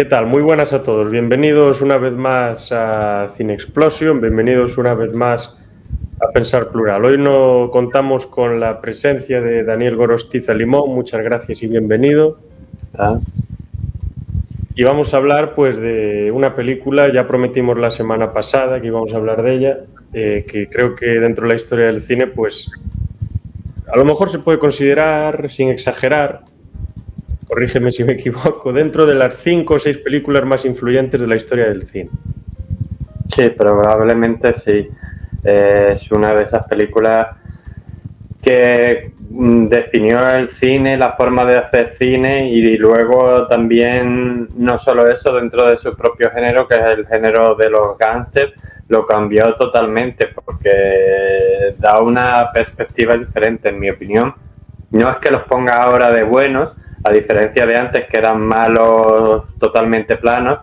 ¿Qué tal? Muy buenas a todos. Bienvenidos una vez más a Cine Explosion, bienvenidos una vez más a Pensar Plural. Hoy no contamos con la presencia de Daniel Gorostiza Limón, muchas gracias y bienvenido. ¿Está? Y vamos a hablar pues de una película, ya prometimos la semana pasada que íbamos a hablar de ella, que creo que dentro de la historia del cine pues a lo mejor se puede considerar, sin exagerar, corrígeme si me equivoco, dentro de las 5 o 6 películas más influyentes de la historia del cine. Sí, probablemente sí. Es una de esas películas que definió el cine, la forma de hacer cine y luego también, no solo eso, dentro de su propio género, que es el género de los gángsters, lo cambió totalmente porque da una perspectiva diferente, en mi opinión. No es que los ponga ahora de buenos, a diferencia de antes que eran malos totalmente planos,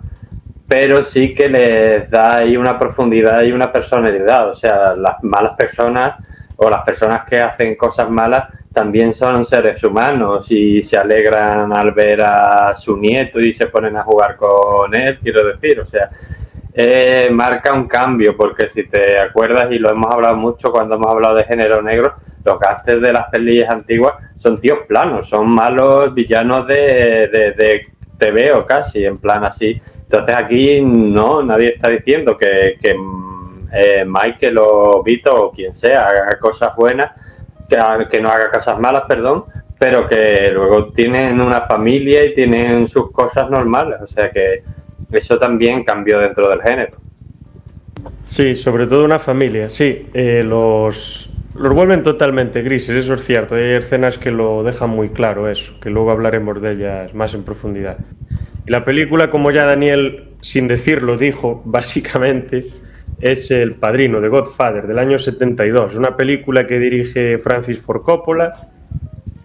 pero sí que les da ahí una profundidad y una personalidad. O sea, las malas personas o las personas que hacen cosas malas también son seres humanos y se alegran al ver a su nieto y se ponen a jugar con él, quiero decir. O sea, marca un cambio, porque si te acuerdas, y lo hemos hablado mucho cuando hemos hablado de género negro, los gángsters de las pelis antiguas son tíos planos, son malos villanos de TV o casi, en plan así. Entonces aquí no, nadie está diciendo que Michael o Vito o quien sea haga cosas buenas, que no haga cosas malas, perdón, pero que luego tienen una familia y tienen sus cosas normales. O sea que eso también cambió dentro del género. Sí, sobre todo una familia, sí. Los vuelven totalmente grises, eso es cierto. Hay escenas que lo dejan muy claro eso, que luego hablaremos de ellas más en profundidad. Y la película, como ya Daniel, sin decirlo, dijo, básicamente, es El Padrino, de Godfather, del año 72. Una película que dirige Francis Ford Coppola,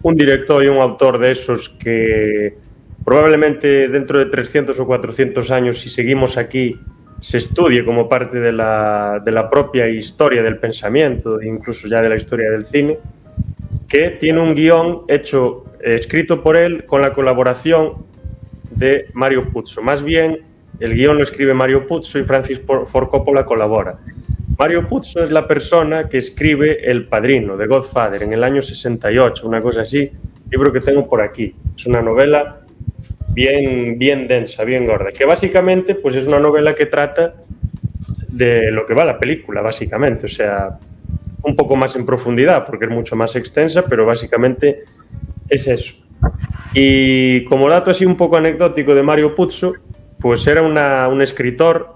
un director y un autor de esos que probablemente dentro de 300 o 400 años, si seguimos aquí, se estudie como parte de la propia historia del pensamiento, incluso ya de la historia del cine, que tiene un guión hecho, escrito por él con la colaboración de Mario Puzo. Más bien, el guión lo escribe Mario Puzo y Francis Ford Coppola colabora. Mario Puzo es la persona que escribe El Padrino, de Godfather, en el año 68, una cosa así, libro que tengo por aquí. Es una novela bien densa, bien gorda, que básicamente pues es una novela que trata de lo que va la película, básicamente, o sea, un poco más en profundidad, porque es mucho más extensa, pero básicamente es eso. Y como dato así un poco anecdótico de Mario Puzo, pues era un escritor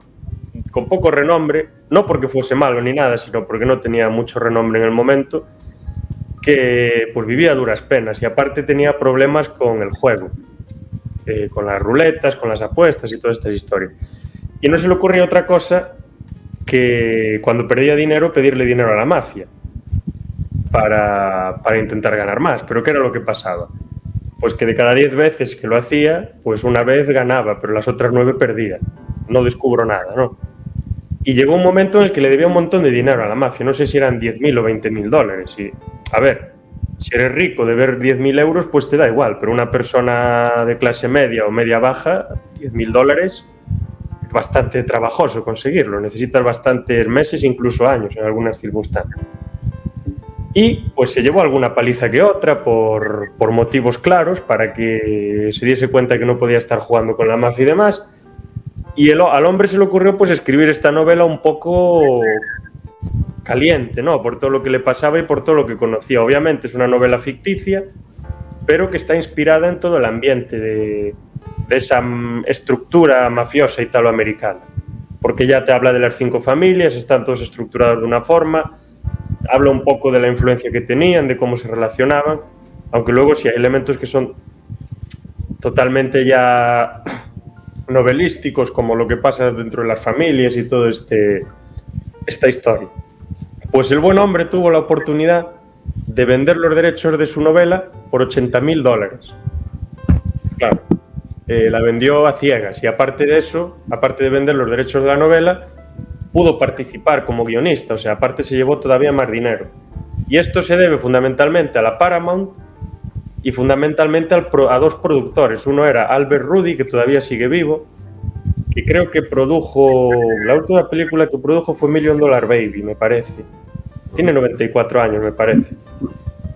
con poco renombre, no porque fuese malo ni nada, sino porque no tenía mucho renombre en el momento, que pues vivía a duras penas y aparte tenía problemas con el juego, con las ruletas, con las apuestas y todas estas historias. Y no se le ocurría otra cosa que cuando perdía dinero pedirle dinero a la mafia para intentar ganar más. Pero ¿qué era lo que pasaba? Pues que de cada 10 veces que lo hacía, pues una vez ganaba, pero las otras 9 perdía. No descubro nada, ¿no? Y llegó un momento en el que le debía un montón de dinero a la mafia, no sé si eran 10.000 o 20.000 dólares. Y, a ver, si eres rico de ver 10.000 euros, pues te da igual, pero una persona de clase media o media baja, 10.000 dólares es bastante trabajoso conseguirlo, necesitas bastantes meses, incluso años en algunas circunstancias. Y pues se llevó alguna paliza que otra por motivos claros, para que se diese cuenta que no podía estar jugando con la mafia y demás. Y al hombre se le ocurrió pues escribir esta novela un poco caliente, ¿no? Por todo lo que le pasaba y por todo lo que conocía. Obviamente es una novela ficticia, pero que está inspirada en todo el ambiente de esa estructura mafiosa italoamericana. Porque ya te habla de las 5 familias, están todos estructurados de una forma, habla un poco de la influencia que tenían, de cómo se relacionaban, aunque luego sí hay elementos que son totalmente ya novelísticos, como lo que pasa dentro de las familias y toda esta historia. Pues el buen hombre tuvo la oportunidad de vender los derechos de su novela por 80.000 dólares. Claro, la vendió a ciegas y aparte de eso, aparte de vender los derechos de la novela, pudo participar como guionista, o sea, aparte se llevó todavía más dinero. Y esto se debe fundamentalmente a la Paramount y fundamentalmente a dos productores. Uno era Albert Rudy, que todavía sigue vivo, que creo que produjo, la última película que produjo fue Million Dollar Baby, me parece. Tiene 94 años, me parece.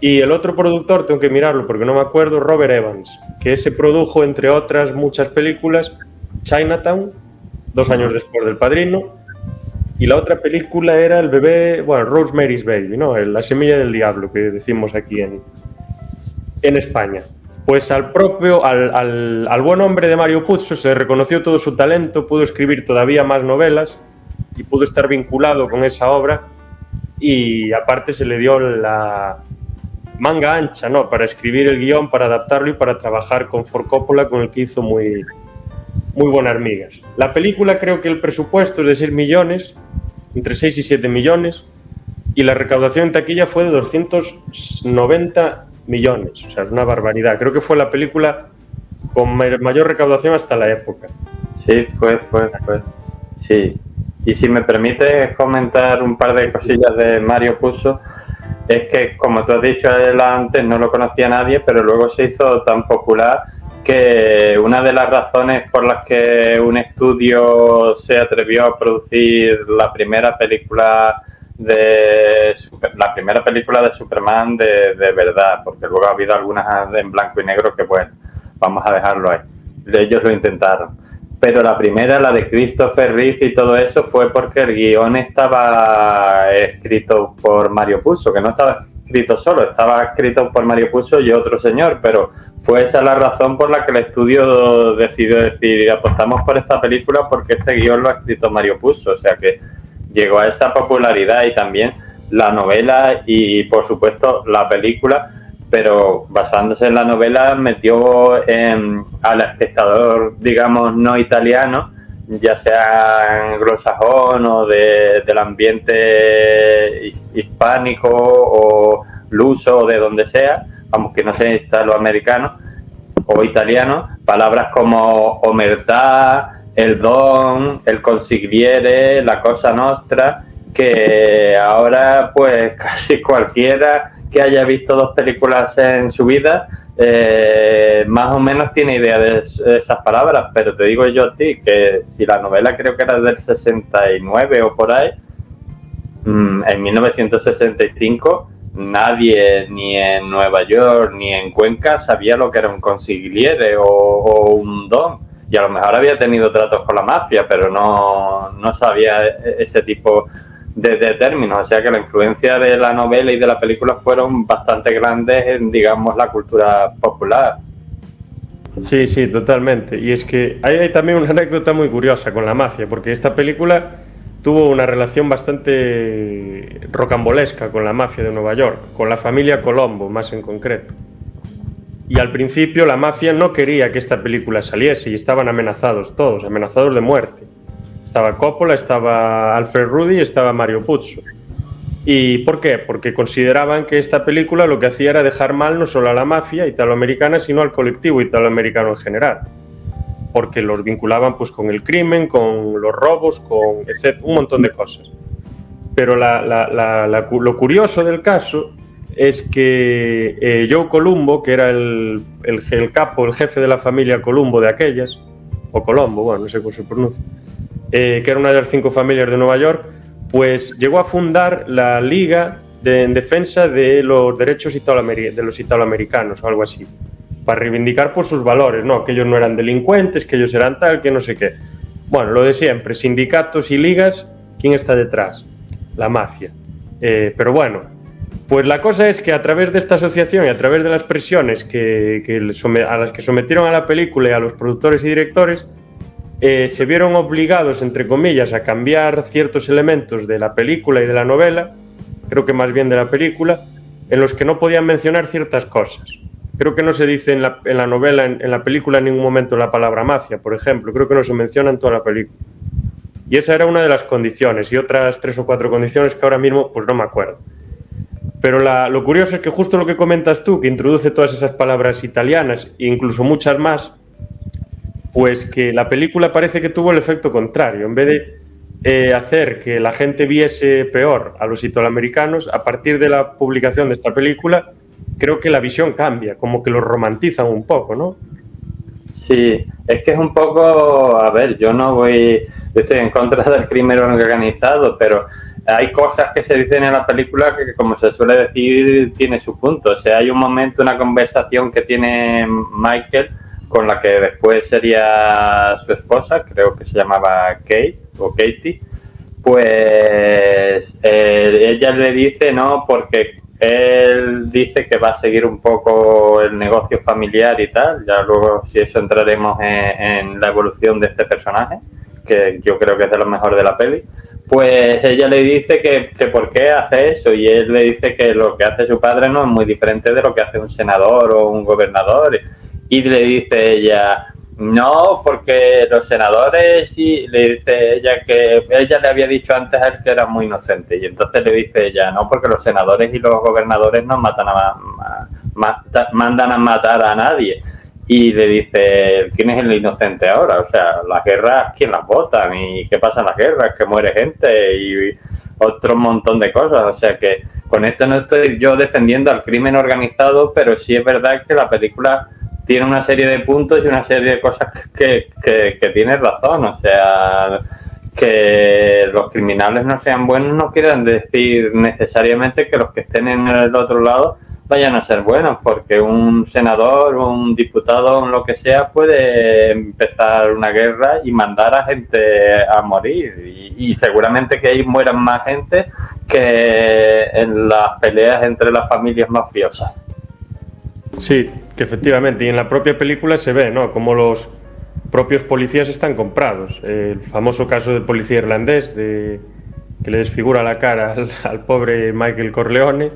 Y el otro productor, tengo que mirarlo porque no me acuerdo, Robert Evans, que ese produjo, entre otras muchas películas, Chinatown, 2 años después del Padrino, y la otra película era el bebé, bueno, Rosemary's Baby, ¿no? La semilla del diablo, que decimos aquí en España. Pues al buen hombre de Mario Puzo se le reconoció todo su talento, pudo escribir todavía más novelas y pudo estar vinculado con esa obra, y aparte se le dio la manga ancha, ¿no? Para escribir el guión, para adaptarlo y para trabajar con Ford Coppola, con el que hizo muy buenas migas. La película, creo que el presupuesto es de 6 millones, entre 6 y 7 millones, y la recaudación en taquilla fue de 290 millones, o sea, es una barbaridad. Creo que fue la película con mayor recaudación hasta la época. Sí, fue. Sí. Y si me permite comentar un par de cosillas de Mario Puzo, es que, como tú has dicho él antes, no lo conocía nadie, pero luego se hizo tan popular que una de las razones por las que un estudio se atrevió a producir la primera película de Superman de verdad, porque luego ha habido algunas en blanco y negro que, bueno, vamos a dejarlo ahí. Ellos lo intentaron. Pero la primera, la de Christopher Reeve y todo eso, fue porque el guión estaba escrito por Mario Puzo, que no estaba escrito solo, estaba escrito por Mario Puzo y otro señor, pero fue esa la razón por la que el estudio decidió decir, apostamos por esta película porque este guión lo ha escrito Mario Puzo, o sea que llegó a esa popularidad, y también la novela y, por supuesto, la película, pero basándose en la novela metió al espectador, digamos, no italiano, ya sea anglosajón o del ambiente hispánico o luso o de donde sea, vamos, que no sea italoamericano o italiano, palabras como omertà, el don, el consigliere, la cosa nostra, que ahora pues casi cualquiera que haya visto 2 películas en su vida más o menos tiene idea de esas palabras, pero te digo yo a ti que si la novela creo que era del 69 o por ahí, en 1965 nadie ni en Nueva York ni en Cuenca sabía lo que era un consigliere o un don, y a lo mejor había tenido tratos con la mafia, pero no sabía ese tipo de términos, o sea que la influencia de la novela y de la película fueron bastante grandes en, digamos, la cultura popular. Sí, totalmente. Y es que hay también una anécdota muy curiosa con la mafia, porque esta película tuvo una relación bastante rocambolesca con la mafia de Nueva York, con la familia Colombo más en concreto. Y al principio la mafia no quería que esta película saliese y estaban amenazados todos, amenazados de muerte. Estaba Coppola, estaba Alfred Rudy y estaba Mario Puzo. ¿Y por qué? Porque consideraban que esta película lo que hacía era dejar mal no solo a la mafia italoamericana, sino al colectivo italoamericano en general. Porque los vinculaban pues con el crimen, con los robos, con un montón de cosas. Pero lo curioso del caso es que Joe Colombo, que era el capo, el jefe de la familia Colombo de aquellas, o Colombo, bueno, no sé cómo se pronuncia, que era una de las 5 familias de Nueva York, pues llegó a fundar la Liga en defensa de los derechos de los italoamericanos o algo así, para reivindicar por sus valores, ¿no? Que ellos no eran delincuentes, que ellos eran tal, que no sé qué. Bueno, lo de siempre, sindicatos y ligas, ¿quién está detrás? La mafia. Pero bueno, pues la cosa es que a través de esta asociación y a través de las presiones a las que sometieron a la película y a los productores y directores, se vieron obligados, entre comillas, a cambiar ciertos elementos de la película y de la novela, creo que más bien de la película, en los que no podían mencionar ciertas cosas. Creo que no se dice en la novela, en la película, en ningún momento la palabra mafia, por ejemplo. Creo que no se menciona en toda la película. Y esa era una de las condiciones, y otras 3 o 4 condiciones que ahora mismo pues no me acuerdo. Pero lo curioso es que justo lo que comentas tú, que introduce todas esas palabras italianas, e incluso muchas más, pues que la película parece que tuvo el efecto contrario. En vez de hacer que la gente viese peor a los italoamericanos, a partir de la publicación de esta película, creo que la visión cambia, como que lo romantizan un poco, ¿no? Sí, es que es un poco, a ver, yo estoy en contra del crimen organizado, pero hay cosas que se dicen en la película que, como se suele decir, tiene su punto. O sea, hay un momento, una conversación que tiene Michael con la que después sería su esposa, creo que se llamaba Kate o Katie, pues ella le dice, no, porque él dice que va a seguir un poco el negocio familiar y tal, ya luego si eso entraremos en la evolución de este personaje, que yo creo que es de lo mejor de la peli. Pues ella le dice que por qué hace eso, y él le dice que lo que hace su padre no es muy diferente de lo que hace un senador o un gobernador, y le dice ella, no, porque los senadores, y le dice ella que ella le había dicho antes a él que era muy inocente, y entonces le dice ella, no, porque los senadores y los gobernadores no mandan a matar a nadie. Y le dice, ¿quién es el inocente ahora? O sea, las guerras, ¿quién las votan? ¿Y qué pasa en las guerras? Que muere gente y otro montón de cosas. O sea que con esto no estoy yo defendiendo al crimen organizado, pero sí es verdad que la película tiene una serie de puntos y una serie de cosas que tiene razón. O sea, que los criminales no sean buenos no quieren decir necesariamente que los que estén en el otro lado vayan a ser buenos, porque un senador, un diputado o lo que sea puede empezar una guerra y mandar a gente a morir, y seguramente que ahí mueran más gente que en las peleas entre las familias mafiosas. Sí, que efectivamente, y en la propia película se ve, ¿no?, como los propios policías están comprados. El famoso caso del policía irlandés que le desfigura la cara al pobre Michael Corleone,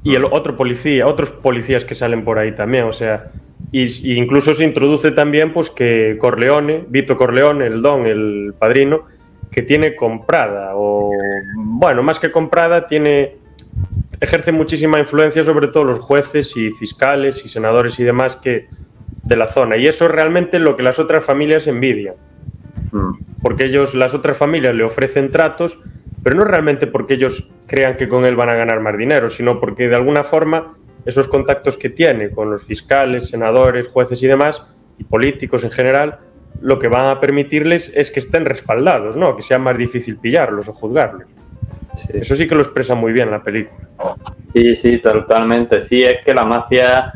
y el otro policía, otros policías que salen por ahí también, o sea, y incluso se introduce también pues que Corleone, Vito Corleone, el Don, el padrino, que tiene comprada, o bueno, más que comprada, ejerce muchísima influencia sobre todo los jueces y fiscales y senadores y demás de la zona, y eso es realmente lo que las otras familias envidian, porque las otras familias le ofrecen tratos, pero no realmente porque ellos crean que con él van a ganar más dinero, sino porque de alguna forma esos contactos que tiene con los fiscales, senadores, jueces y demás, y políticos en general, lo que van a permitirles es que estén respaldados, ¿no?, que sea más difícil pillarlos o juzgarlos. Sí. Eso sí que lo expresa muy bien la película. Sí, totalmente. Sí, es que la mafia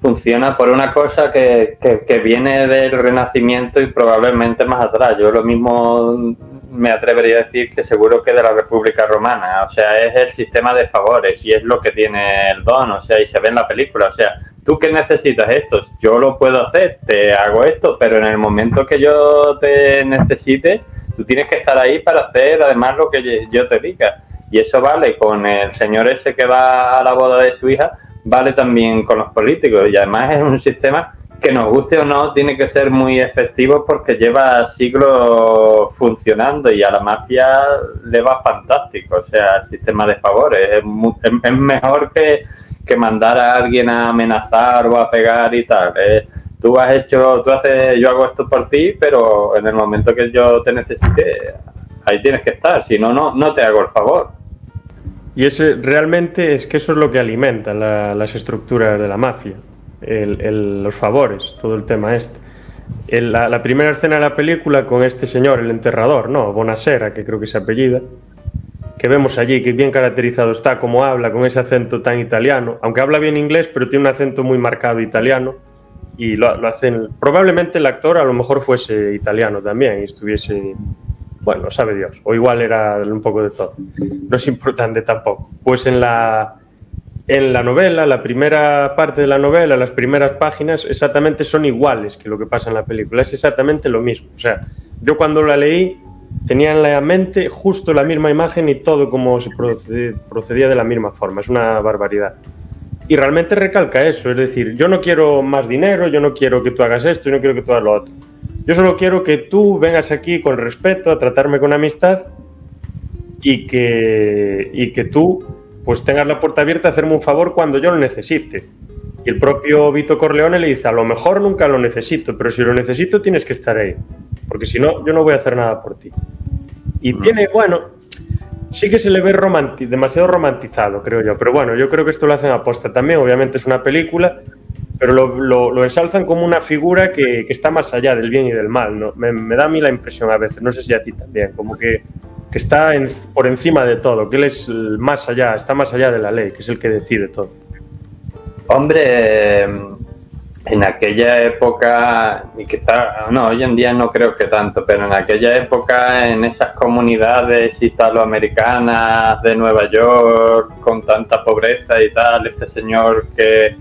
funciona por una cosa que viene del Renacimiento y probablemente más atrás. Yo lo mismo me atrevería a decir que seguro que de la República Romana. O sea, es el sistema de favores y es lo que tiene el Don, o sea, y se ve en la película. O sea, ¿tú qué necesitas esto? Yo lo puedo hacer, te hago esto, pero en el momento que yo te necesite, tú tienes que estar ahí para hacer además lo que yo te diga. Y eso vale con el señor ese que va a la boda de su hija, vale también con los políticos, y además es un sistema que, nos guste o no, tiene que ser muy efectivo porque lleva siglos funcionando y a la mafia le va fantástico. O sea, el sistema de favores es mejor que mandar a alguien a amenazar o a pegar y tal. Yo hago esto por ti, pero en el momento que yo te necesite, ahí tienes que estar, si no, no te hago el favor. Y realmente es que eso es lo que alimenta las estructuras de la mafia, los favores, todo el tema este. La primera escena de la película con este señor, el enterrador, ¿no?, Bonasera, que creo que se apellida, que vemos allí, que bien caracterizado está, como habla, con ese acento tan italiano, aunque habla bien inglés, pero tiene un acento muy marcado italiano, y lo hacen, probablemente el actor a lo mejor fuese italiano también, y estuviese... Bueno, sabe Dios, o igual era un poco de todo, no es importante tampoco. Pues en la novela, la primera parte de la novela, las primeras páginas, exactamente son iguales que lo que pasa en la película, es exactamente lo mismo. O sea, yo cuando la leí tenía en la mente justo la misma imagen y todo como se procedía de la misma forma, es una barbaridad. Y realmente recalca eso, es decir, yo no quiero más dinero, yo no quiero que tú hagas esto, yo no quiero que tú hagas lo otro. Yo solo quiero que tú vengas aquí con respeto, a tratarme con amistad y que tú pues tengas la puerta abierta a hacerme un favor cuando yo lo necesite. Y el propio Vito Corleone le dice, a lo mejor nunca lo necesito, pero si lo necesito tienes que estar ahí, porque si no, yo no voy a hacer nada por ti. Y tiene, bueno, Sí que se le ve demasiado romantizado, creo yo. Pero bueno, yo creo que esto lo hacen aposta también. Obviamente es una película, pero lo ensalzan como una figura que está más allá del bien y del mal, ¿no? Me da a mí la impresión a veces, no sé si a ti también, como que está por encima de todo, que él es más allá, está más allá de la ley, que es el que decide todo. Hombre, en aquella época, y quizá, no, hoy en día no creo que tanto, pero en aquella época, en esas comunidades italoamericanas de Nueva York, con tanta pobreza y tal, este señor que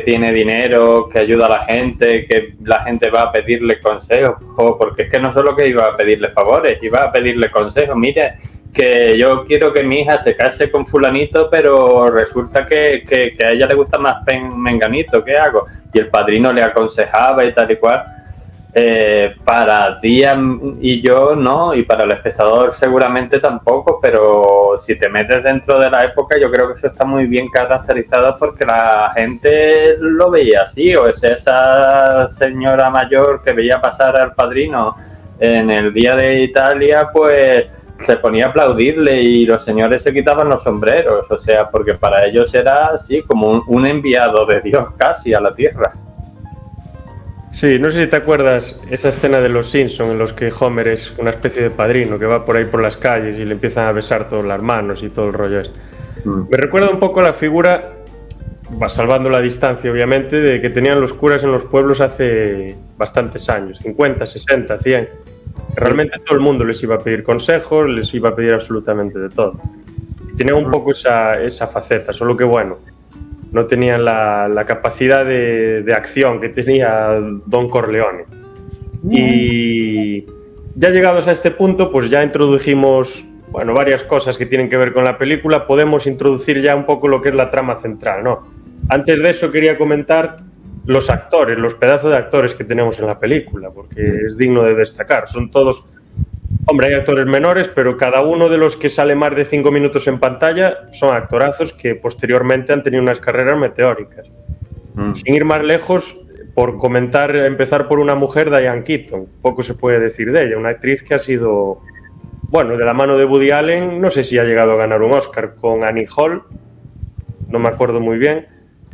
tiene dinero, que ayuda a la gente, que la gente va a pedirle consejos, porque es que no solo que iba a pedirle favores, iba a pedirle consejos. Mire, que yo quiero que mi hija se case con fulanito, pero resulta que a ella le gusta más menganito, ¿qué hago? Y el padrino le aconsejaba y tal y cual. Para ti y yo no, y para el espectador seguramente tampoco, pero si te metes dentro de la época, yo creo que eso está muy bien caracterizado porque la gente lo veía así, o es esa señora mayor que veía pasar al padrino en el Día de Italia, pues se ponía a aplaudirle y los señores se quitaban los sombreros, o sea, porque para ellos era así, como un enviado de Dios casi a la tierra. Sí, no sé si te acuerdas esa escena de Los Simpson en los que Homer es una especie de padrino que va por ahí por las calles y le empiezan a besar todas las manos y todo el rollo este. Me recuerda un poco la figura, va salvando la distancia obviamente, de que tenían los curas en los pueblos hace bastantes años, 50, 60, 100. Realmente todo el mundo les iba a pedir consejos, les iba a pedir absolutamente de todo. Y tenían un poco esa faceta, solo que bueno, no tenían la capacidad de acción que tenía Don Corleone. Y ya llegados a este punto, pues ya introdujimos, bueno, varias cosas que tienen que ver con la película. Podemos introducir ya un poco lo que es la trama central, ¿no? Antes de eso quería comentar los actores, los pedazos de actores que tenemos en la película, porque es digno de destacar. Son todos... Hombre, hay actores menores, pero cada uno de los que sale más de 5 minutos en pantalla son actorazos que posteriormente han tenido unas carreras meteóricas. Sin ir más lejos, por comentar, empezar por una mujer, Diane Keaton. Poco se puede decir de ella, una actriz que ha sido, bueno, de la mano de Woody Allen, no sé si ha llegado a ganar un Oscar con Annie Hall, no me acuerdo muy bien,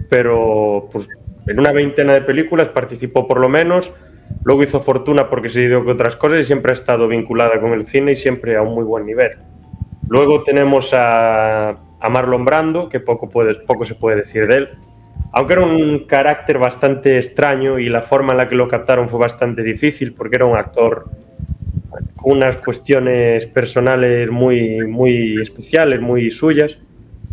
pero pues, en una veintena de películas participó por lo menos. Luego hizo fortuna porque se dio con otras cosas y siempre ha estado vinculada con el cine y siempre a un muy buen nivel. Luego tenemos a Marlon Brando, que poco se puede decir de él, aunque era un carácter bastante extraño y la forma en la que lo captaron fue bastante difícil porque era un actor con unas cuestiones personales muy especiales, muy suyas.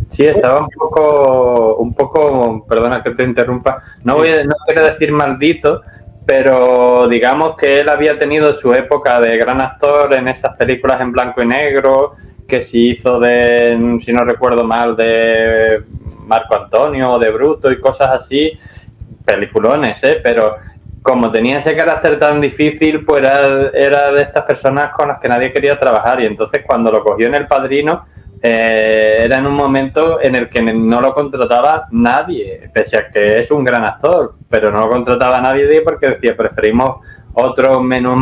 Sí, estaba un poco, perdona que te interrumpa, no quiero decir maldito, pero digamos que él había tenido su época de gran actor en esas películas en blanco y negro, que se hizo de, si no recuerdo mal, de Marco Antonio o de Bruto y cosas así, peliculones, pero como tenía ese carácter tan difícil, pues era de estas personas con las que nadie quería trabajar, y entonces cuando lo cogió en El Padrino, era en un momento en el que no lo contrataba nadie, pese a que es un gran actor, pero no lo contrataba nadie porque decía, preferimos otro menos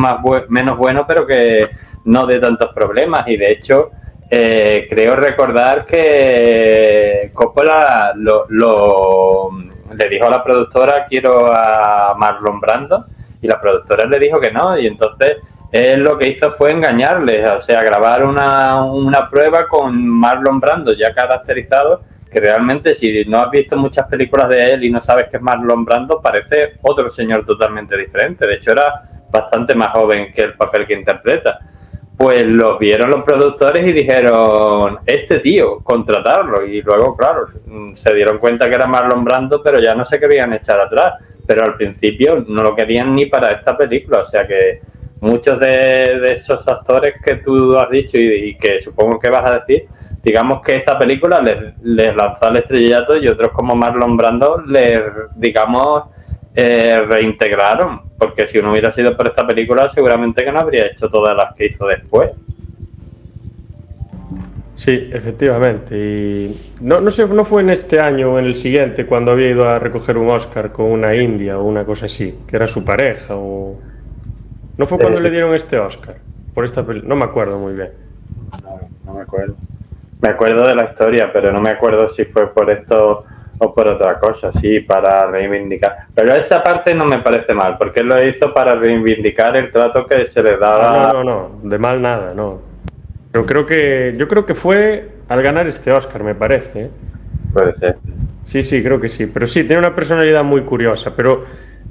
bueno, pero que no dé tantos problemas. Y de hecho, creo recordar que Coppola le dijo a la productora, quiero a Marlon Brando, y la productora le dijo que no, y entonces él lo que hizo fue engañarles, o sea, grabar una prueba con Marlon Brando ya caracterizado, que realmente si no has visto muchas películas de él y no sabes que es Marlon Brando, parece otro señor totalmente diferente. De hecho, era bastante más joven que el papel que interpreta. Pues lo vieron los productores y dijeron, este tío, contratarlo. Y luego, claro, se dieron cuenta que era Marlon Brando, pero ya no se querían echar atrás. Pero al principio no lo querían ni para esta película, o sea que muchos de esos actores que tú has dicho y que supongo que vas a decir, digamos que esta película les lanzó al estrellato, y otros como Marlon Brando digamos, reintegraron, porque si no hubiera sido por esta película seguramente que no habría hecho todas las que hizo después. Sí, efectivamente. Y no sé, no fue en este año o en el siguiente cuando había ido a recoger un Oscar con una india o una cosa así, que era su pareja o... ¿No fue cuando le dieron este Oscar? Por esta no me acuerdo muy bien. No me acuerdo. Me acuerdo de la historia, pero no me acuerdo si fue por esto o por otra cosa, sí, para reivindicar. Pero esa parte no me parece mal, porque él lo hizo para reivindicar el trato que se le daba. No, de mal nada, no. Pero yo creo que fue al ganar este Oscar, me parece, ¿eh? Puede ser. Sí, creo que sí. Pero sí, tiene una personalidad muy curiosa. Pero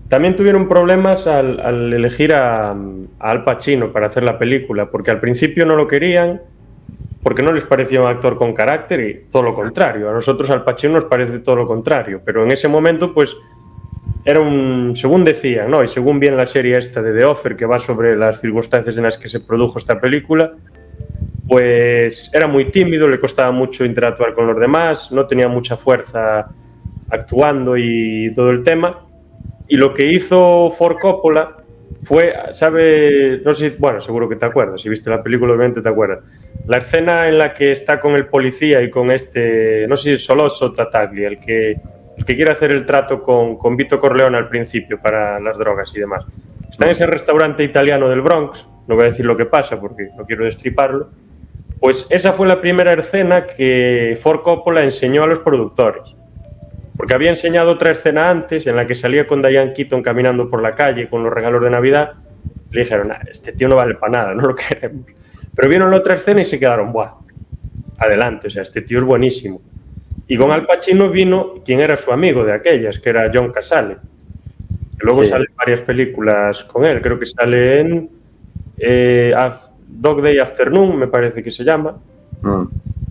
también tuvieron problemas al elegir a Al Pacino para hacer la película, porque al principio no lo querían, porque no les parecía un actor con carácter y todo lo contrario. A nosotros Al Pacino nos parece todo lo contrario. Pero en ese momento, pues, era según decían, ¿no? Y según bien la serie esta de The Offer, que va sobre las circunstancias en las que se produjo esta película, pues era muy tímido, le costaba mucho interactuar con los demás, no tenía mucha fuerza actuando y todo el tema. Y lo que hizo Ford Coppola fue, ¿sabe? No sé, bueno, seguro que te acuerdas, si viste la película obviamente te acuerdas. La escena en la que está con el policía y con este, no sé si es Soloso o Tataglia, el que quiere hacer el trato con Vito Corleone al principio para las drogas y demás. Está en ese restaurante italiano del Bronx, no voy a decir lo que pasa porque no quiero destriparlo. Pues esa fue la primera escena que Ford Coppola enseñó a los productores. Porque había enseñado otra escena antes en la que salía con Diane Keaton caminando por la calle con los regalos de Navidad. Le dijeron, este tío no vale para nada, no lo queremos. Pero vieron la otra escena y se quedaron, ¡buah! Adelante, o sea, este tío es buenísimo. Y con Al Pacino vino quien era su amigo de aquellas, que era John Cazale. Que luego sale en varias películas con él, creo que sale en Dog Day Afternoon, me parece que se llama.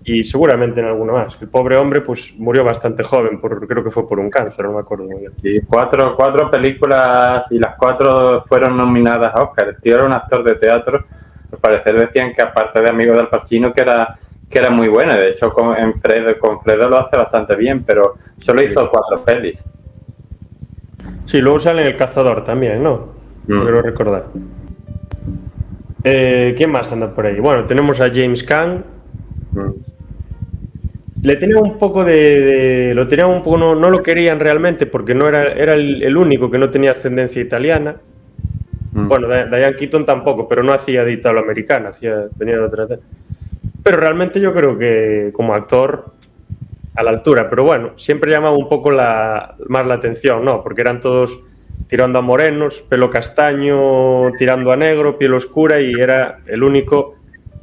Y seguramente en alguno más. El pobre hombre pues murió bastante joven, creo que fue por un cáncer, no me acuerdo muy bien. Sí, cuatro películas y las 4 fueron nominadas a Oscar. El tío era un actor de teatro. Al parecer decían que aparte de amigo de Al Pacino que era muy bueno. De hecho con Fredo lo hace bastante bien, pero solo hizo 4 pelis. Sí, luego sale en El Cazador también, ¿no? Quiero recordar. ¿Quién más anda por ahí? Bueno, tenemos a James Caan. Le tenía un poco lo tenían un poco, no lo querían realmente porque no era el único que no tenía ascendencia italiana. Bueno, Diane Keaton tampoco, pero no hacía de italoamericana, venía de otra. Pero realmente yo creo que como actor a la altura, pero bueno, siempre llamaba un poco más la atención, ¿no? Porque eran todos tirando a morenos, pelo castaño, tirando a negro, piel oscura, y era el único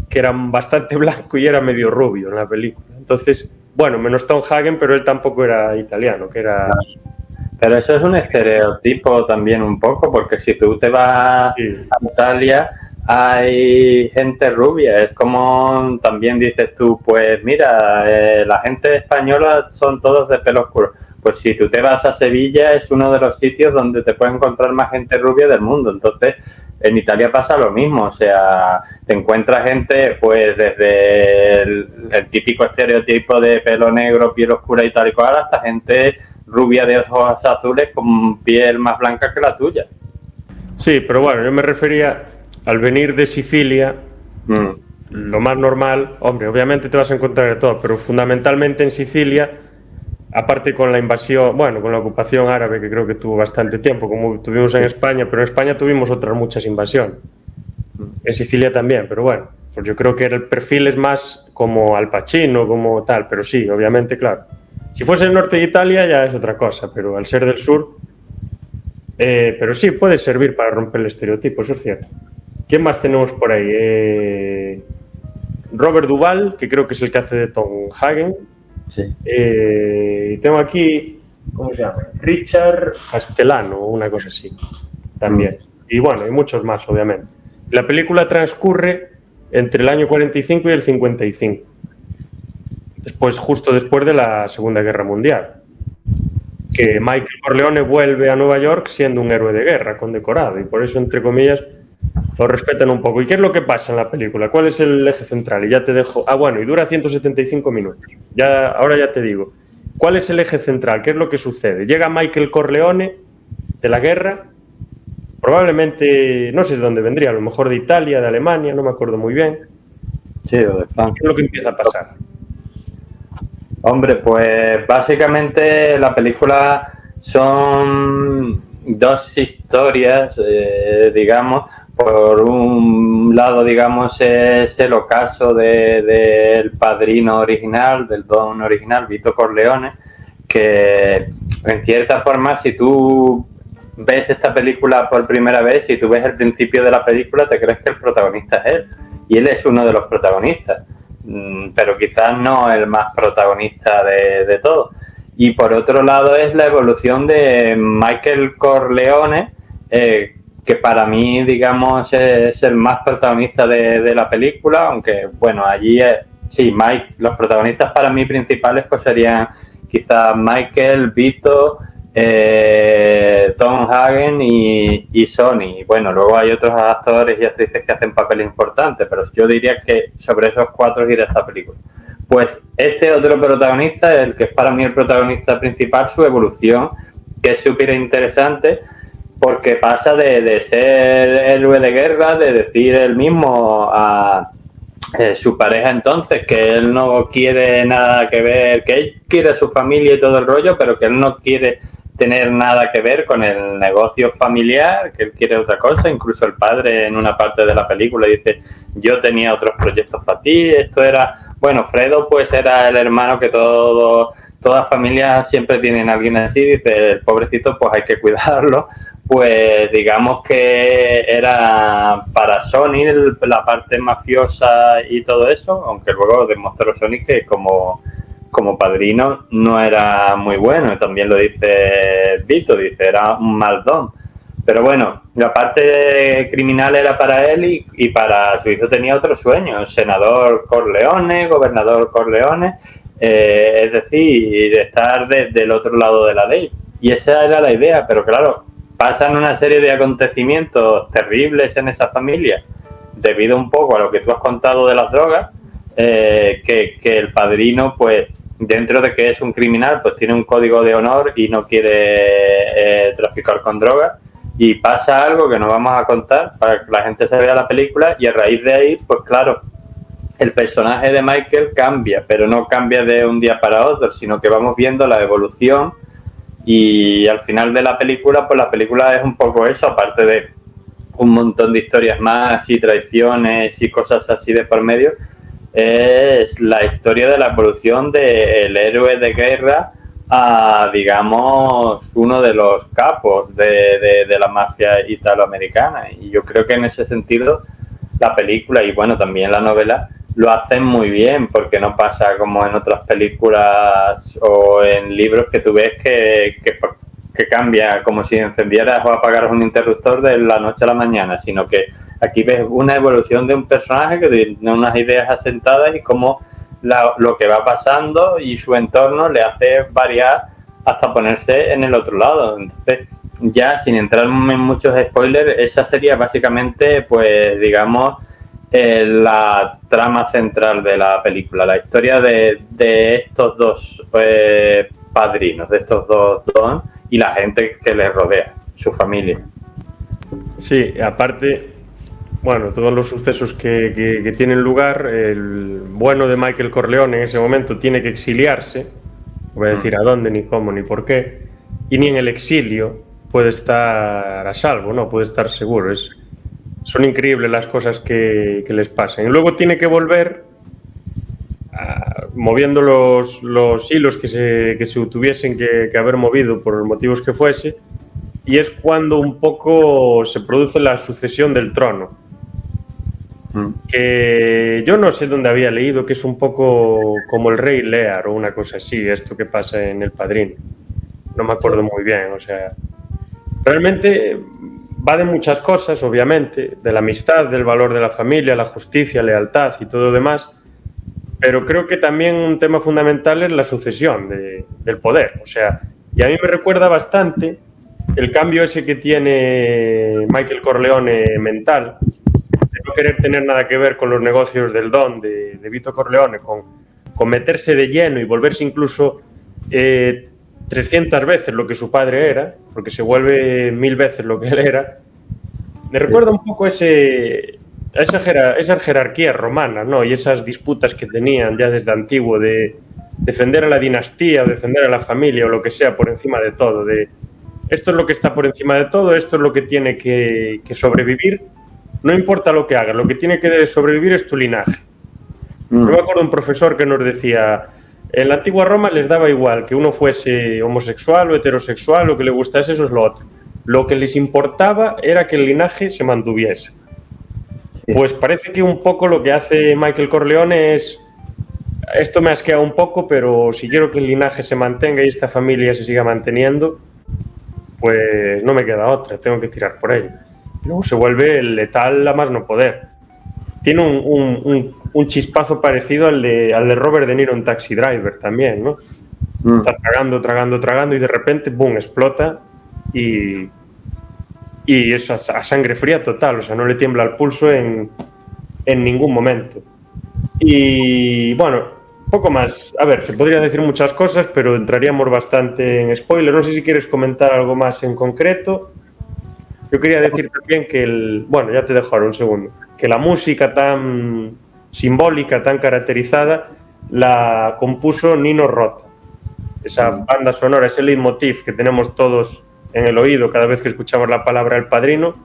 que era bastante blanco y era medio rubio en la película. Entonces, bueno, menos Tom Hagen, pero él tampoco era italiano, que era... Pero eso es un estereotipo también un poco, porque si tú te vas a Italia, hay gente rubia. Es como también dices tú, pues mira, la gente española son todos de pelo oscuro. Pues si tú te vas a Sevilla, es uno de los sitios donde te puedes encontrar más gente rubia del mundo. Entonces, en Italia pasa lo mismo. O sea, te encuentras gente, pues desde el típico estereotipo de pelo negro, piel oscura y tal y cual, hasta gente rubia de ojos azules con piel más blanca que la tuya. Sí, pero bueno, yo me refería al venir de Sicilia, lo más normal, hombre, obviamente te vas a encontrar de todo, pero fundamentalmente en Sicilia, aparte con la invasión, bueno, con la ocupación árabe, que creo que tuvo bastante tiempo, como tuvimos en España, pero en España tuvimos otras muchas invasiones. En Sicilia también, pero bueno, pues yo creo que el perfil es más como Al Pacino, como tal, pero sí, obviamente, claro. Si fuese el norte de Italia ya es otra cosa, pero al ser del sur... pero sí, puede servir para romper el estereotipo, eso es cierto. ¿Quién más tenemos por ahí? Robert Duvall, que creo que es el que hace de Tom Hagen. Sí. Tengo aquí, ¿cómo se llama? Richard Castellano, una cosa así, también. Y bueno, hay muchos más, obviamente. La película transcurre entre el año 45 y el 55. Justo después de la Segunda Guerra Mundial, que Michael Corleone vuelve a Nueva York siendo un héroe de guerra, condecorado, y por eso, entre comillas, lo respetan un poco. ¿Y qué es lo que pasa en la película? ¿Cuál es el eje central? Y ya te dejo... bueno, y dura 175 minutos. Ahora ya te digo. ¿Cuál es el eje central? ¿Qué es lo que sucede? Llega Michael Corleone de la guerra, probablemente, no sé de dónde vendría, a lo mejor de Italia, de Alemania, no me acuerdo muy bien. Sí, o de Francia. ¿Qué es lo que empieza a pasar? Hombre, pues básicamente la película son 2 historias, digamos, por un lado, digamos, es el ocaso del padrino original, del Don original, Vito Corleone, que en cierta forma, si tú ves esta película por primera vez y tú ves el principio de la película, te crees que el protagonista es él, y él es uno de los protagonistas, pero quizás no el más protagonista de todo. Y por otro lado es la evolución de Michael Corleone, que para mí, digamos, es el más protagonista de la película, aunque, bueno, allí sí, los protagonistas para mí principales pues serían quizás Michael, Vito, Tom Hagen y Sony. Bueno, luego hay otros actores y actrices que hacen papeles importantes, pero yo diría que sobre esos 4 gira esta película. Pues este otro protagonista, el que es para mí el protagonista principal, su evolución, que es súper interesante, porque pasa de ser héroe de guerra, de decir él mismo a su pareja entonces que él no quiere nada que ver, que él quiere a su familia y todo el rollo, pero que él no quiere tener nada que ver con el negocio familiar, que él quiere otra cosa. Incluso el padre en una parte de la película dice, yo tenía otros proyectos para ti, esto era, bueno, Fredo pues era el hermano que todas familias siempre tienen a alguien así, dice, el pobrecito pues hay que cuidarlo. Pues digamos que era para Sony la parte mafiosa y todo eso, aunque luego demostró Sony que como padrino no era muy bueno, también lo dice Vito, dice, era un mal don. Pero bueno, la parte criminal era para él y para su hijo tenía otro sueño, senador Corleone, gobernador Corleone, es decir, estar del otro lado de la ley. Y esa era la idea, pero claro, pasan una serie de acontecimientos terribles en esa familia, debido un poco a lo que tú has contado de las drogas, que el padrino, pues, dentro de que es un criminal, pues tiene un código de honor y no quiere traficar con drogas, y pasa algo que no vamos a contar para que la gente se vea la película, y a raíz de ahí, pues claro, el personaje de Michael cambia, pero no cambia de un día para otro, sino que vamos viendo la evolución. Y al final de la película, pues la película es un poco eso, aparte de un montón de historias más y traiciones y cosas así de por medio, es la historia de la evolución del héroe de guerra a, digamos, uno de los capos de la mafia italoamericana. Y yo creo que en ese sentido la película y bueno, también la novela lo hacen muy bien, porque no pasa como en otras películas o en libros que tú ves que cambia como si encendieras o apagaras un interruptor de la noche a la mañana, sino que aquí ves una evolución de un personaje que tiene unas ideas asentadas y cómo lo que va pasando y su entorno le hace variar hasta ponerse en el otro lado. Entonces, ya sin entrar en muchos spoilers, esa sería básicamente, pues digamos, la trama central de la película, la historia de estos dos padrinos, de estos dos don y la gente que les rodea, su familia. Sí, aparte, bueno, todos los sucesos que tienen lugar, el bueno de Michael Corleone en ese momento tiene que exiliarse, no voy a decir a dónde, ni cómo, ni por qué, y ni en el exilio puede estar a salvo, no puede estar seguro. Son increíbles las cosas que les pasan. Y luego tiene que volver moviendo los hilos que se tuviesen que haber movido por los motivos que fuese, y es cuando un poco se produce la sucesión del trono. Que yo no sé dónde había leído que es un poco como el Rey Lear o una cosa así, esto que pasa en El Padrino. No me acuerdo muy bien, o sea, realmente va de muchas cosas, obviamente, de la amistad, del valor de la familia, la justicia, lealtad y todo lo demás, pero creo que también un tema fundamental es la sucesión del poder, o sea, y a mí me recuerda bastante el cambio ese que tiene Michael Corleone mental, de no querer tener nada que ver con los negocios del Don, de Vito Corleone, con meterse de lleno y volverse incluso 300 veces lo que su padre era, porque se vuelve 1000 veces lo que él era. Me recuerda un poco esa jerarquía romana, ¿no? Y esas disputas que tenían ya desde antiguo de defender a la dinastía, o defender a la familia o lo que sea por encima de todo, de esto es lo que está por encima de todo, esto es lo que tiene que sobrevivir, no importa lo que hagas, lo que tiene que sobrevivir es tu linaje. Yo me acuerdo de un profesor que nos decía, en la antigua Roma les daba igual que uno fuese homosexual o heterosexual o que le gustase eso es lo otro. Lo que les importaba era que el linaje se mantuviese. Pues parece que un poco lo que hace Michael Corleone es, esto me asquea un poco, pero si quiero que el linaje se mantenga y esta familia se siga manteniendo, pues no me queda otra, tengo que tirar por ello. Y luego se vuelve letal a más no poder. Tiene un chispazo parecido al de Robert De Niro en Taxi Driver también, ¿no? Está tragando y de repente, ¡boom!, explota y es a sangre fría total, o sea, no le tiembla el pulso en ningún momento. Y bueno, poco más. A ver, se podrían decir muchas cosas, pero entraríamos bastante en spoiler. No sé si quieres comentar algo más en concreto. Yo quería decir también que bueno, ya te dejo ahora un segundo, que la música tan simbólica, tan caracterizada, la compuso Nino Rota. Esa banda sonora, ese leitmotiv que tenemos todos en el oído cada vez que escuchamos la palabra El Padrino,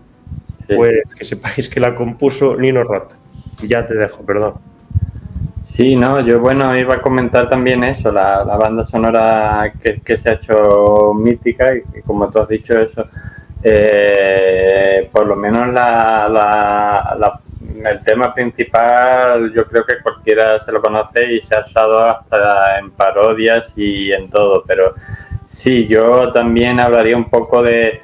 pues que sepáis que la compuso Nino Rota. Y ya te dejo, perdón. Sí, no, yo bueno, iba a comentar también eso, la banda sonora que se ha hecho mítica y como tú has dicho eso, por lo menos el tema principal yo creo que cualquiera se lo conoce y se ha usado hasta en parodias y en todo, pero sí, yo también hablaría un poco de,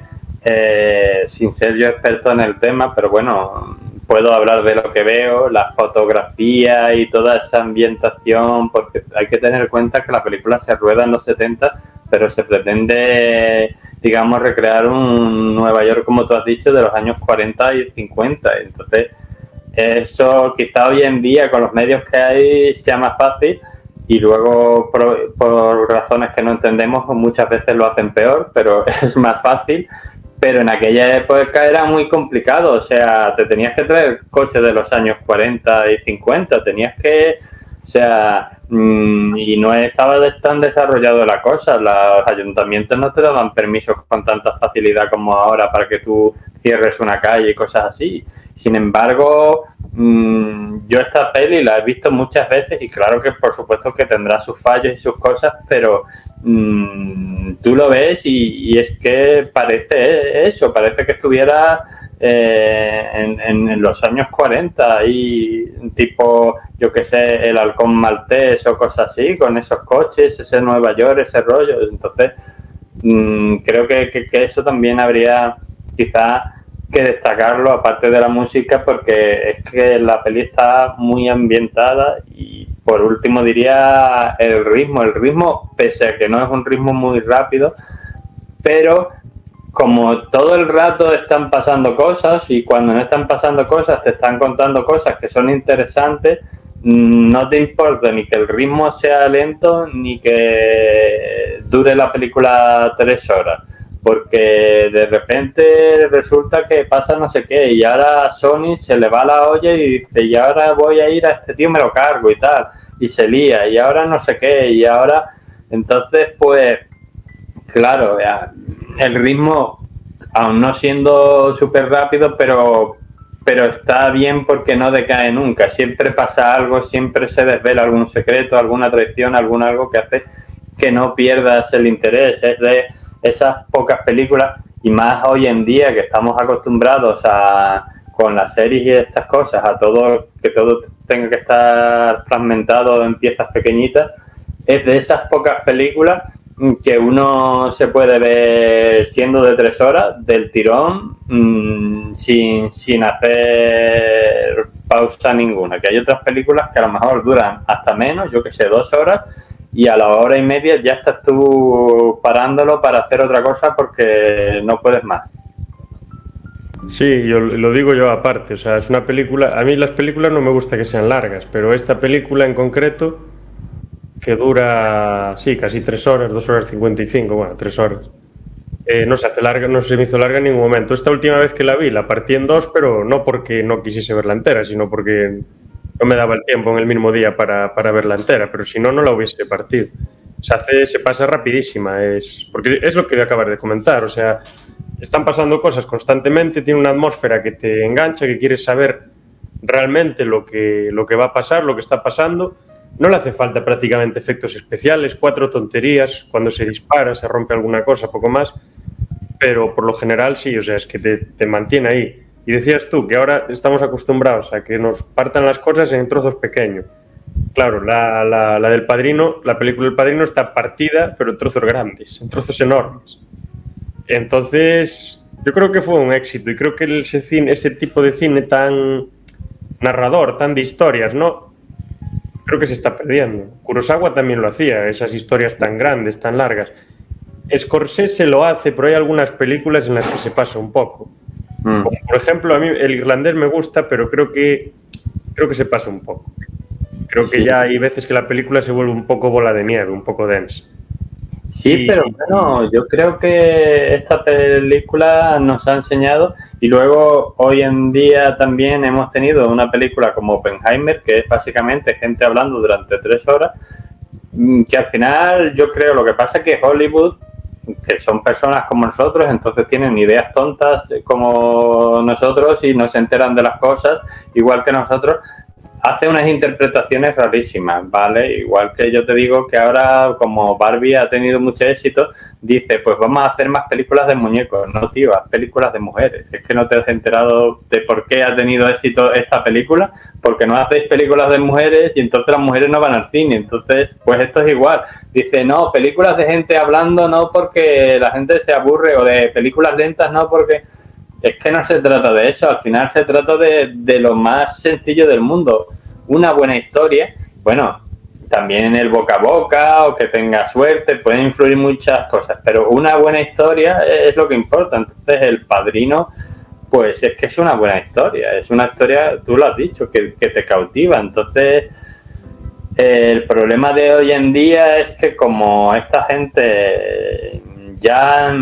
sin ser yo experto en el tema, pero bueno, puedo hablar de lo que veo, la fotografía y toda esa ambientación, porque hay que tener en cuenta que la película se rueda en los 70, pero se pretende, digamos, recrear un Nueva York, como tú has dicho, de los años 40 y 50. Entonces, eso quizá hoy en día, con los medios que hay, sea más fácil, y luego, por razones que no entendemos, muchas veces lo hacen peor, pero es más fácil. Pero en aquella época era muy complicado, o sea, te tenías que traer coches de los años 40 y 50, tenías que, o sea, y no estaba tan desarrollado la cosa, los ayuntamientos no te daban permisos con tanta facilidad como ahora para que tú cierres una calle y cosas así. Sin embargo, yo esta peli la he visto muchas veces y claro que por supuesto que tendrá sus fallos y sus cosas, pero tú lo ves y es que parece eso, parece que estuviera en los años 40 y tipo, yo que sé, el halcón maltés o cosas así, con esos coches, ese Nueva York, ese rollo. Entonces, creo que eso también habría quizá que destacarlo aparte de la música, porque es que la peli está muy ambientada. Y por último diría el ritmo, pese a que no es un ritmo muy rápido, pero como todo el rato están pasando cosas y cuando no están pasando cosas te están contando cosas que son interesantes, no te importa ni que el ritmo sea lento ni que dure la película 3 horas, porque de repente resulta que pasa no sé qué y ahora a Sony se le va la olla y dice, y ahora voy a ir a este tío, me lo cargo y tal, y se lía, y ahora no sé qué, y ahora, entonces pues claro, el ritmo aún no siendo súper rápido, pero está bien porque no decae nunca, siempre pasa algo, siempre se desvela algún secreto, alguna traición, algún algo que hace que no pierdas el interés. Es de esas pocas películas, y más hoy en día que estamos acostumbrados con las series y estas cosas, que todo tenga que estar fragmentado en piezas pequeñitas, es de esas pocas películas que uno se puede ver siendo de 3 horas del tirón, sin hacer pausa ninguna, que hay otras películas que a lo mejor duran hasta menos, yo que sé, 2 horas, y a la hora y media ya estás tú parándolo para hacer otra cosa porque no puedes más. Sí, yo lo digo yo aparte, o sea, es una película, a mí las películas no me gusta que sean largas, pero esta película en concreto, que dura, sí, casi 3 horas, 2 horas 55, bueno, 3 horas, no se hace larga, no se me hizo larga en ningún momento. Esta última vez que la vi, la partí en dos, pero no porque no quisiese verla entera, sino porque no me daba el tiempo en el mismo día para verla entera, pero si no, no la hubiese partido. Se pasa rapidísima, porque es lo que acabas de comentar, o sea, están pasando cosas constantemente, tiene una atmósfera que te engancha, que quieres saber realmente lo que va a pasar, lo que está pasando. No le hace falta prácticamente efectos especiales, 4 tonterías, cuando se dispara, se rompe alguna cosa, poco más, pero por lo general sí, o sea, es que te mantiene ahí. Y decías tú que ahora estamos acostumbrados a que nos partan las cosas en trozos pequeños. Claro, la del Padrino, la película del Padrino está partida, pero en trozos grandes, en trozos enormes. Entonces, yo creo que fue un éxito y creo que ese tipo de cine tan narrador, tan de historias, ¿no? Creo que se está perdiendo. Kurosawa también lo hacía, esas historias tan grandes, tan largas. Scorsese lo hace, pero hay algunas películas en las que se pasa un poco. Como, por ejemplo, a mí El Irlandés me gusta, pero creo que se pasa un poco. Creo que ya hay veces que la película se vuelve un poco bola de nieve, un poco densa. Sí, pero bueno, yo creo que esta película nos ha enseñado, y luego hoy en día también hemos tenido una película como Oppenheimer, que es básicamente gente hablando durante 3 horas, que al final yo creo, lo que pasa es que Hollywood, que son personas como nosotros, entonces tienen ideas tontas como nosotros y no se enteran de las cosas igual que nosotros, hace unas interpretaciones rarísimas, ¿vale? Igual que yo te digo que ahora, como Barbie ha tenido mucho éxito, dice, pues vamos a hacer más películas de muñecos. No, tío, haz películas de mujeres. Es que no te has enterado de por qué ha tenido éxito esta película, porque no hacéis películas de mujeres y entonces las mujeres no van al cine. Entonces, pues esto es igual. Dice, no, películas de gente hablando no porque la gente se aburre, o de películas lentas no porque... Es que no se trata de eso, al final se trata de lo más sencillo del mundo. Una buena historia, bueno, también en el boca a boca o que tenga suerte, pueden influir muchas cosas, pero una buena historia es lo que importa. Entonces El Padrino, pues es que es una buena historia, es una historia, tú lo has dicho, que te cautiva. Entonces el problema de hoy en día es que como esta gente ya...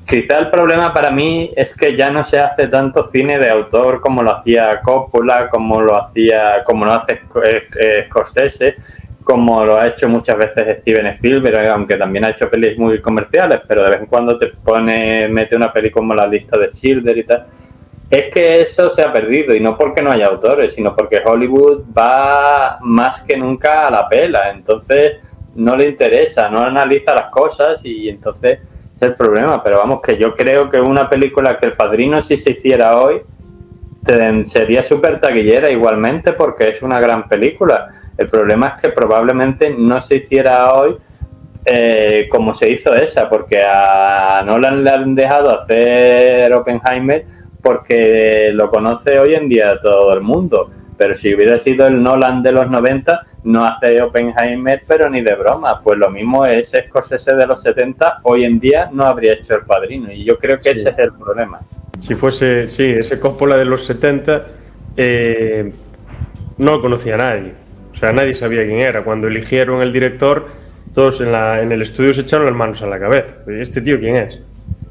Quizá el problema para mí es que ya no se hace tanto cine de autor como lo hacía Coppola, como lo hace Scorsese, como lo ha hecho muchas veces Steven Spielberg, aunque también ha hecho pelis muy comerciales, pero de vez en cuando mete una peli como La lista de Schindler y tal. Es que eso se ha perdido, y no porque no haya autores, sino porque Hollywood va más que nunca a la pela, entonces no le interesa, no analiza las cosas, y entonces es el problema. Pero vamos, que yo creo que una película que El Padrino, si se hiciera hoy, sería súper taquillera igualmente, porque es una gran película. El problema es que probablemente no se hiciera hoy como se hizo esa, porque a Nolan le han dejado hacer Oppenheimer porque lo conoce hoy en día todo el mundo. Pero si hubiera sido el Nolan de los 90, no hace Oppenheimer, pero ni de broma. Pues lo mismo es Scorsese de los 70, hoy en día no habría hecho El Padrino. Y yo creo que ese es el problema. Si fuese, sí, ese Coppola de los 70, no lo conocía nadie. O sea, nadie sabía quién era. Cuando eligieron el director, todos en el estudio se echaron las manos a la cabeza. ¿Este tío quién es?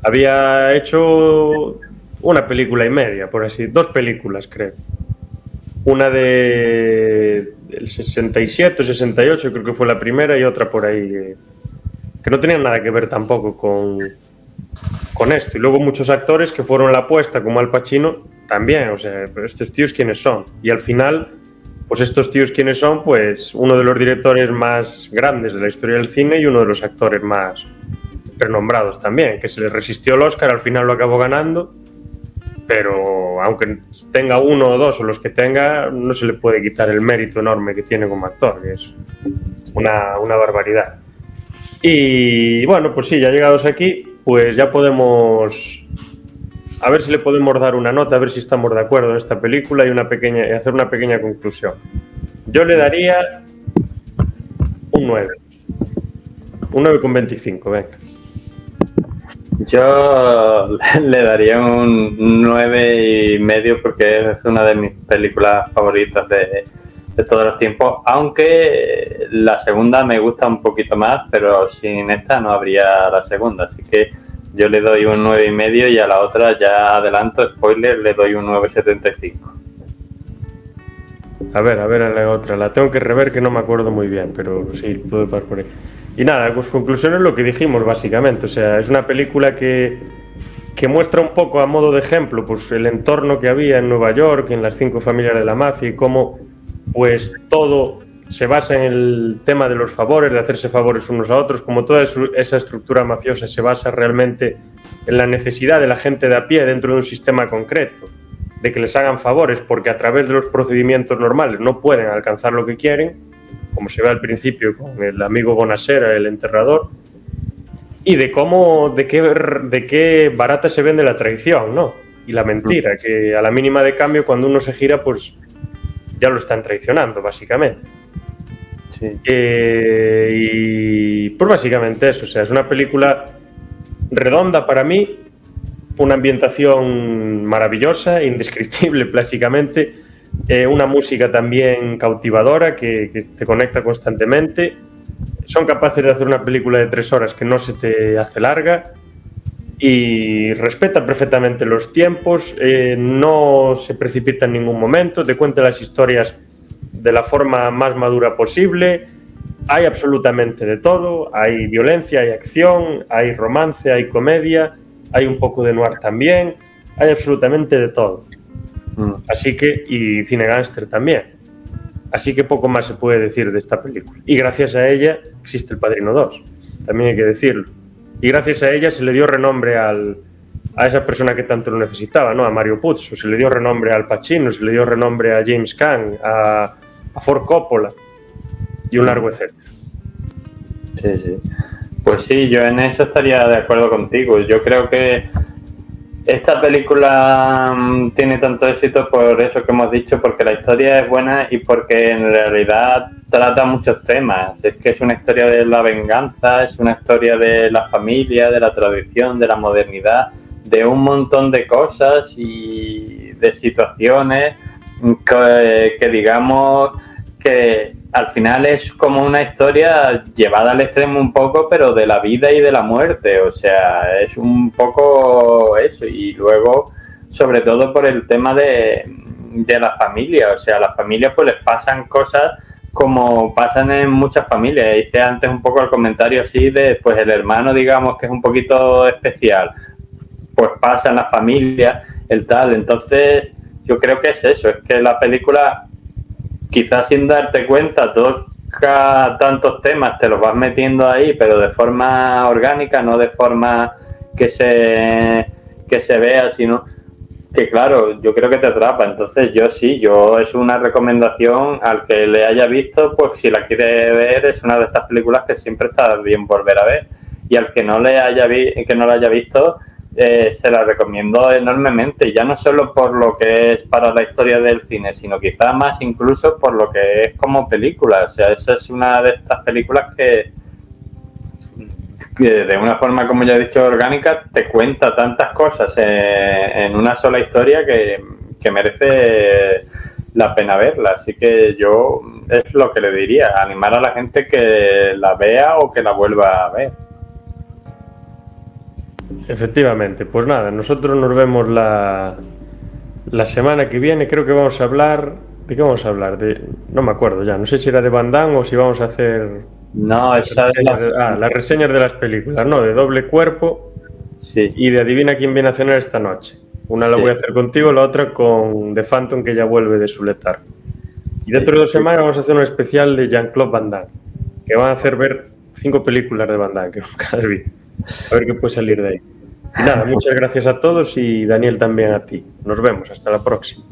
Había hecho una película y media, por así, 2 películas, creo. Una del 67 o 68, creo que fue la primera, y otra por ahí, que no tenían nada que ver tampoco con esto. Y luego muchos actores que fueron la apuesta, como Al Pacino, también. O sea, estos tíos quiénes son. Y al final, pues estos tíos quiénes son, pues uno de los directores más grandes de la historia del cine y uno de los actores más renombrados también, que se le resistió el Oscar, al final lo acabó ganando. Pero aunque tenga 1 o 2 o los que tenga, no se le puede quitar el mérito enorme que tiene como actor, que es una barbaridad. Y bueno, pues sí, ya llegados aquí, pues ya podemos, a ver si le podemos dar una nota, a ver si estamos de acuerdo en esta película y hacer una pequeña conclusión. Yo le daría un 9. Un 9,25, venga. Yo le daría un 9,5 porque es una de mis películas favoritas de todos los tiempos, aunque la segunda me gusta un poquito más, pero sin esta no habría la segunda, así que yo le doy un 9,5 y a la otra, ya adelanto, spoiler, le doy un 9,75. A ver a la otra, la tengo que rever, que no me acuerdo muy bien, pero sí, puedo pasar por ahí. Y nada, pues conclusión es lo que dijimos básicamente, o sea, es una película que que muestra un poco a modo de ejemplo pues el entorno que había en Nueva York, en las 5 familias de la mafia, y cómo pues todo se basa en el tema de los favores, de hacerse favores unos a otros, como toda esa estructura mafiosa se basa realmente en la necesidad de la gente de a pie dentro de un sistema concreto, de que les hagan favores, porque a través de los procedimientos normales no pueden alcanzar lo que quieren, como se ve al principio con el amigo Bonasera, el enterrador, y de cómo, de qué barata se vende la traición, ¿no? Y la mentira, que a la mínima de cambio, cuando uno se gira, pues ya lo están traicionando, básicamente. Sí. Y pues básicamente eso, o sea, es una película redonda para mí, una ambientación maravillosa, indescriptible básicamente, una música también cautivadora que te conecta constantemente. Son capaces de hacer una película de 3 horas que no se te hace larga y respeta perfectamente los tiempos, no se precipita en ningún momento, te cuenta las historias de la forma más madura posible. Hay absolutamente de todo, hay violencia, hay acción, hay romance, hay comedia, hay un poco de noir también, hay absolutamente de todo. Así que, y cine gángster también. Así que poco más se puede decir de esta película. Y gracias a ella existe El Padrino 2, también hay que decirlo. Y gracias a ella se le dio renombre a esa persona que tanto lo necesitaba, ¿no? A Mario Puzo, se le dio renombre a Al Pacino, se le dio renombre a James Caan, a Ford Coppola y un largo etcétera. Sí, sí. Pues sí, yo en eso estaría de acuerdo contigo. Yo creo que esta película tiene tanto éxito por eso que hemos dicho, porque la historia es buena y porque en realidad trata muchos temas. Es que es una historia de la venganza, es una historia de la familia, de la tradición, de la modernidad, de un montón de cosas y de situaciones que digamos que al final es como una historia llevada al extremo un poco, pero de la vida y de la muerte, o sea, es un poco eso. Y luego, sobre todo por el tema de la familia, o sea, a las familias pues les pasan cosas como pasan en muchas familias. Hice antes un poco el comentario así de, pues el hermano, digamos, que es un poquito especial, pues pasa en la familia, el tal. Entonces, yo creo que es eso, es que la película, quizás sin darte cuenta, toca tantos temas, te los vas metiendo ahí, pero de forma orgánica, no de forma que se vea, sino que, claro, yo creo que te atrapa. Entonces yo es una recomendación al que le haya visto, pues si la quiere ver, es una de esas películas que siempre está bien volver a ver. Y al que no la haya visto, se la recomiendo enormemente, ya no solo por lo que es para la historia del cine, sino quizá más incluso por lo que es como película. O sea, esa es una de estas películas que de una forma, como ya he dicho, orgánica, te cuenta tantas cosas en una sola historia que merece la pena verla. Así que yo es lo que le diría, animar a la gente que la vea o que la vuelva a ver. Efectivamente, pues nada, nosotros nos vemos la semana que viene. Creo que vamos a hablar... ¿De qué vamos a hablar? No me acuerdo ya, no sé si era de Van Damme o si vamos a hacer... No, esa es las reseñas de las películas, ¿no? De Doble Cuerpo, sí, y de Adivina quién viene a cenar esta noche. Una la voy a hacer contigo, la otra con The Phantom, que ya vuelve de su letargo. Y dentro de 2 semanas vamos a hacer un especial de Jean-Claude Van Damme, que van a hacer ver 5 películas de Van Damme, que nunca las vi. A ver qué puede salir de ahí. Y nada, muchas gracias a todos y Daniel también a ti. Nos vemos, hasta la próxima.